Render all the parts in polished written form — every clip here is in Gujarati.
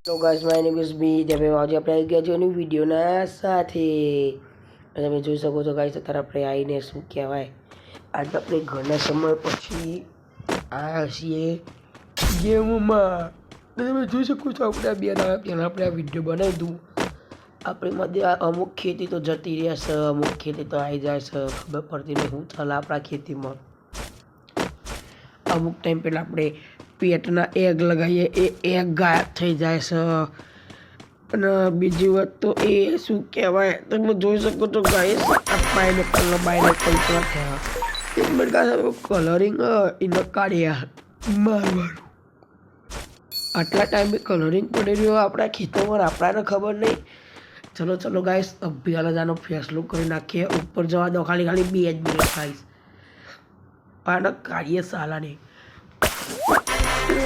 Hello guys, my name is બી તમે આજે આપણે આવી ગયા છો એની વિડીયોના સાથે. તમે જોઈ શકો છો ગાઈસ, અત્યારે આપણે આવીને શું કહેવાય, આજે આપણે ઘણા સમય પછી આવ્યા છીએ ગેમમાં. તમે જોઈ શકો છો આપણે 2 દાડા પહેલાં આપણે આ વિડીયો બનાવ્યું હતું. આપણી મધ્ય અમુક ખેતી તો જતી રહેશે, અમુક ખેતી તો આવી જાય છે, ખબર પડતી નહીં શું ચાલે આપણા ખેતીમાં. અમુક ટાઈમ પહેલાં આપણે પેટના એગ લગાવીએ, એ એગ ગાયબ થઈ જાય છે. અને બીજી વાત તો એ શું કહેવાય, તમે જોઈ શકો છો ગાઈસ, આ પાઇનેપલ કેવા થયા. 1 મિનિટ ગાઈસ, કલરિંગ એને કાઢ્યા મારવાનું. આટલા ટાઈમે કલરિંગ પડી રહ્યો આપણા ખેતરમાં, આપણાને ખબર નહીં. ચલો ગાઈસ, અભિયાન આનો ફેસલો કરી નાખીએ. ઉપર જવા દો, ખાલી 2 જ મિનિટ ગાઈસ. આને કાઢીએ સાલાની.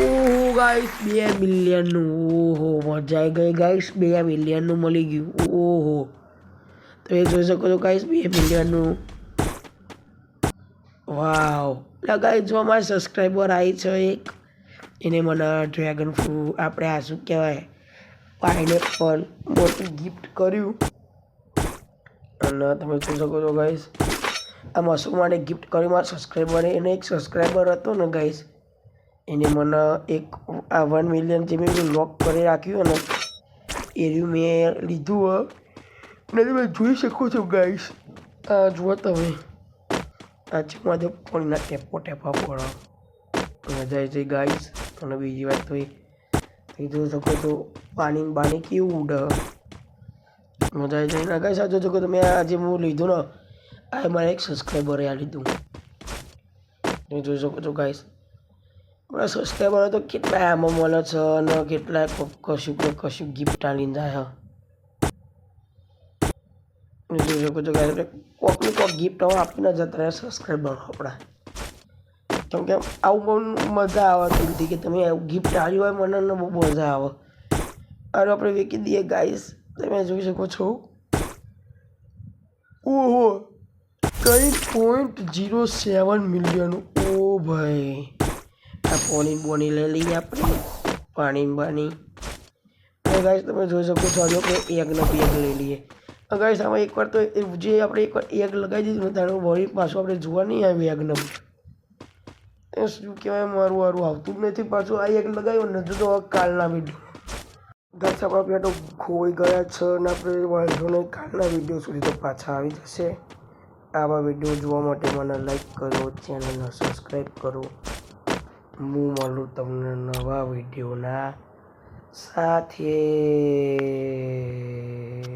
ઓહો ગાઈસ, 2 મિલિયનનું. ઓહો, મજા આવી ગઈ ગાઈસ, 2 મિલિયનનું મળી ગયું. ઓહો, તમે જોઈ શકો છો ગાઈસ, 2 મિલિયનનું. વાવ. એટલે ગાઈસ, જો અમારે સબસ્ક્રાઈબર આવી છે એક, એને મને ડ્રેગન ફ્રૂટ, આપણે આ શું કહેવાય, પાઇનેપલ મોટી ગિફ્ટ કર્યું. અને તમે જોઈ શકો છો ગાઈસ, આ મશરૂમ માટે ગિફ્ટ કર્યું મારા સબસ્ક્રાઈબરે. એને એક સબસ્ક્રાઈબર હતો ને ગાઈસ, એને મને એક આ 1 મિલિયન જે મેં લોક કરી રાખ્યું ને, એ રહ્યું મેં લીધું. અને તમે જોઈ શકો છો ગાઈસ, આ જુઓ તમે, આ ચીકમાં પાણીના ટેપા પડો, મજા આવી જાય ગાઈસ. અને બીજી વાત તો એ જોઈ શકો છો પાણી કેવું ઉડે, મજા આવી જાય ને ગાઈસ. આ જોઈ શકો તમે, આજે હું લીધું ને, આ મારા એક સબસ્ક્રાઈબરે આ લીધું. તમે જોઈ શકો છો ગાઈસ, મારા સબસ્ક્રાઈબરો તો કેટલા આમાં મળે છે અને કેટલા કશું ગિફ્ટ આલીને જાય. જોઈ શકો છો ગાઈસ, કોક ગિફ્ટ આપીને જતા રહ્યા સબસ્ક્રાઈબર આપણા. કેમ કે આવું બહુ મજા આવે દિલથી કે તમે આવું ગિફ્ટ આવ્યું હોય, મને બહુ મજા આવે. અને આપણે વેચી દઈએ ગાઈસ. તમે જોઈ શકો છો. ઓહો, 3.07 મિલિયન. ઓ ભાઈ, આ બોની લઈ લઈએ આપણે, પાણી. અને ગાઈસ તમે જોઈ શકો છો, આપણે એગનો બેગ લઈ લઈએ. ગાઈસ આમાં એકવાર તો જે આપણે એકવાર એગ લગાવી દીધું ને, ત્યારે વળી પાછું આપણે જોવા નહીં આવ્યું એગને. એ શું કહેવાય, મારું આવતું જ નથી પાછું. આ એગ લગાવ્યું ને તો કાલના વિડીયો ગાઈસ આપણા પેટો ખોઈ ગયા છે. અને આપણે વાંધો નહીં, કાલના વિડીયો સુધી તો પાછા આવી જશે. આવા વિડીયો જોવા માટે મને લાઈક કરો, ચેનલને સબસ્ક્રાઈબ કરો. હું મળું તમને નવા વિડીયોના સાથે.